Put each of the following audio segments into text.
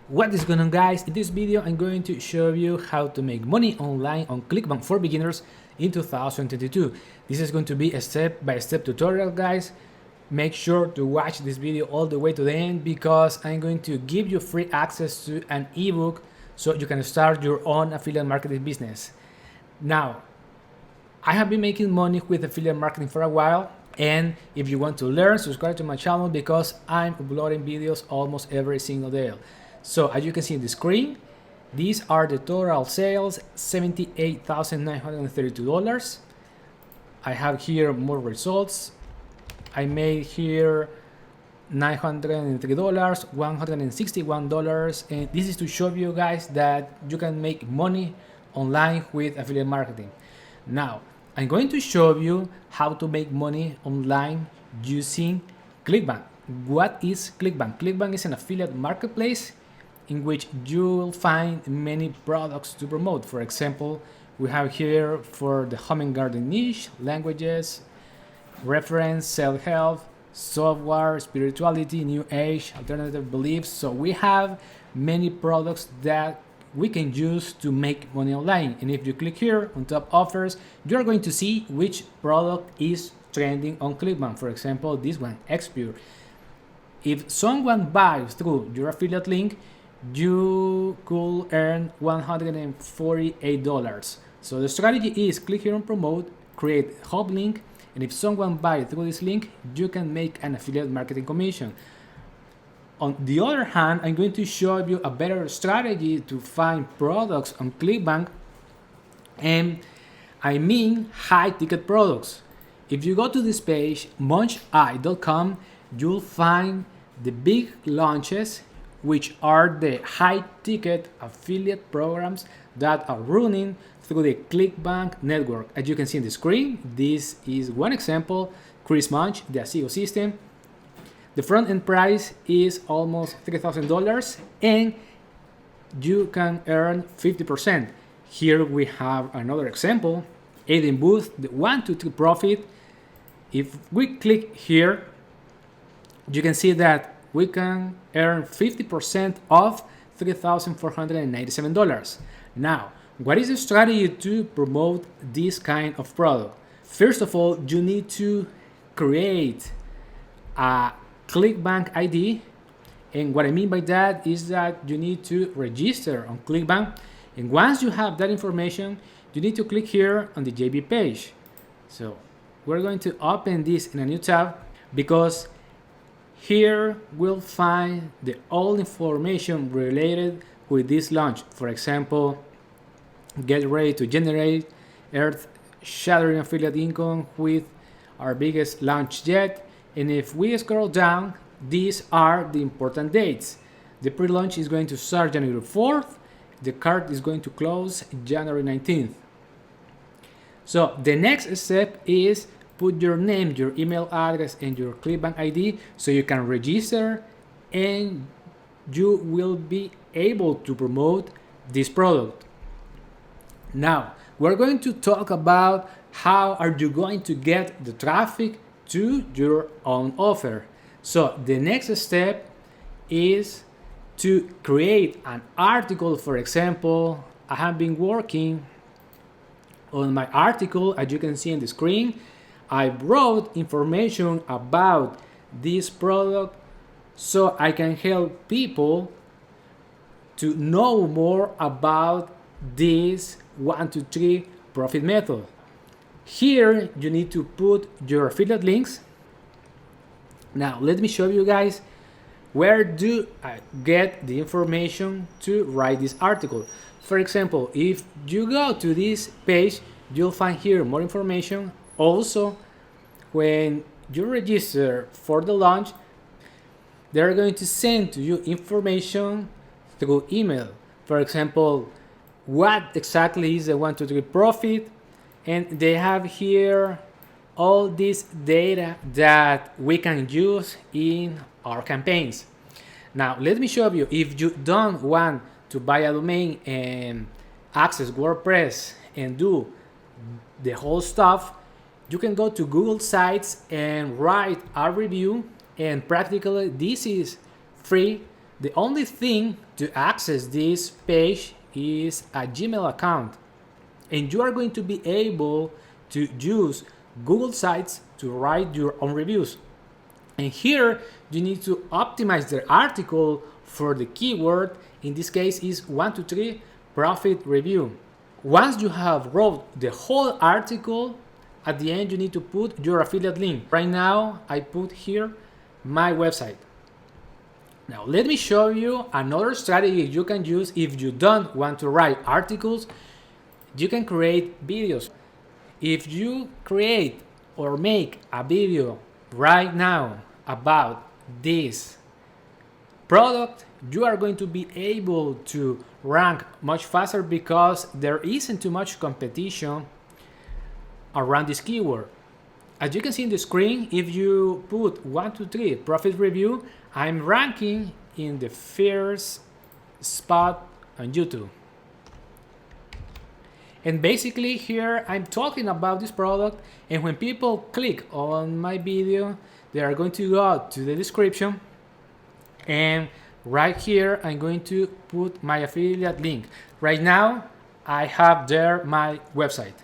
What is going on, guys? In this video I'm going to show you how to make money online on Clickbank for beginners in 2022. This is going to be a step-by-step tutorial, guys. Make sure to watch this video all the way to the end because I'm going to give you free access to an ebook so you can start your own affiliate marketing business. Now, I have been making money with affiliate marketing for a while, and if you want to learn, subscribe to my channel because I'm uploading videos almost every single day. So as you can see on the screen, these are the total sales, $78,932. I have here more results. I made here $903, $161, and this is to show you guys that you can make money online with affiliate marketing. Now, I'm going to show you how to make money online using Clickbank. What is Clickbank? Clickbank is an affiliate marketplace in which you will find many products to promote. For example, we have here for the home and garden niche, languages, reference, self-help, software, spirituality, new age, alternative beliefs. So we have many products that we can use to make money online. And if you click here on top offers, you're going to see which product is trending on Clickbank. For example, this one, Xpure. If someone buys through your affiliate link, you could earn $148. So the strategy is click here on promote, create hub link, and if someone buys through this link, you can make an affiliate marketing commission. On the other hand, I'm going to show you a better strategy to find products on Clickbank, and I mean high ticket products. If you go to this page, muncheye.com, you'll find the big launches, which are the high-ticket affiliate programs that are running through the Clickbank network. As you can see on the screen, this is one example, Chris Munch, the SEO system. The front-end price is almost $3,000, and you can earn 50%. Here we have another example, Aiden Booth, the 1-2-3 profit. If we click here, you can see that we can earn 50% of $3,497. Now, what is the strategy to promote this kind of product? First of all, you need to create a Clickbank ID. And what I mean by that is that you need to register on Clickbank. And once you have that information, you need to click here on the JB page. So we're going to open this in a new tab because here we'll find the all information related with this launch. For example, get ready to generate earth-shattering affiliate income with our biggest launch yet. And if we scroll down, these are the important dates. The pre-launch is going to start January 4th. The card is going to close January 19th. So the next step is put your name, your email address, and your Clickbank ID so you can register and you will be able to promote this product. Now, we're going to talk about how are you going to get the traffic to your own offer. So the next step is to create an article. For example, I have been working on my article, as you can see on the screen. I wrote information about this product so I can help people to know more about this 1-2-3 profit method. Here you need to put your affiliate links. Now let me show you guys where do I get the information to write this article. For example, if you go to this page, you'll find here more information. Also, when you register for the launch, they're going to send to you information through email. For example, what exactly is the 1-2-3 profit, and they have here all this data that we can use in our campaigns. Now, let me show you, if you don't want to buy a domain and access WordPress and do the whole stuff, you can go to Google Sites and write a review, and practically this is free The only thing to access this page is a Gmail account, and you are going to be able to use Google Sites to write your own reviews. And here you need to optimize the article for the keyword. In this case is 1, 2, 3 profit review. Once you have wrote the whole article, at the end you need to put your affiliate link. Right now I put here my website. Now let me show you another strategy you can use if you don't want to write articles. You can create videos. If you create or make a video right now about this product, you are going to be able to rank much faster because there isn't too much competition around this keyword. As you can see in the screen, if you put 1, 2, 3 profit review, I'm ranking in the first spot on YouTube. And basically here I'm talking about this product, and when people click on my video, they are going to go to the description, and right here I'm going to put my affiliate link. Right now I have there my website.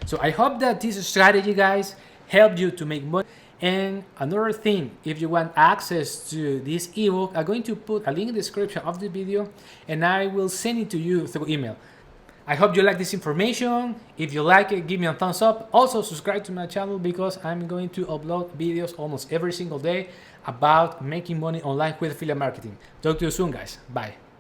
So I hope that this strategy, guys, helped you to make money. And another thing, if you want access to this ebook, I'm going to put a link in the description of the video, and I will send it to you through email. I hope you like this information. If you like it, give me a thumbs up. Also subscribe to my channel because I'm going to upload videos almost every single day about making money online with affiliate marketing. Talk to you soon, guys. Bye.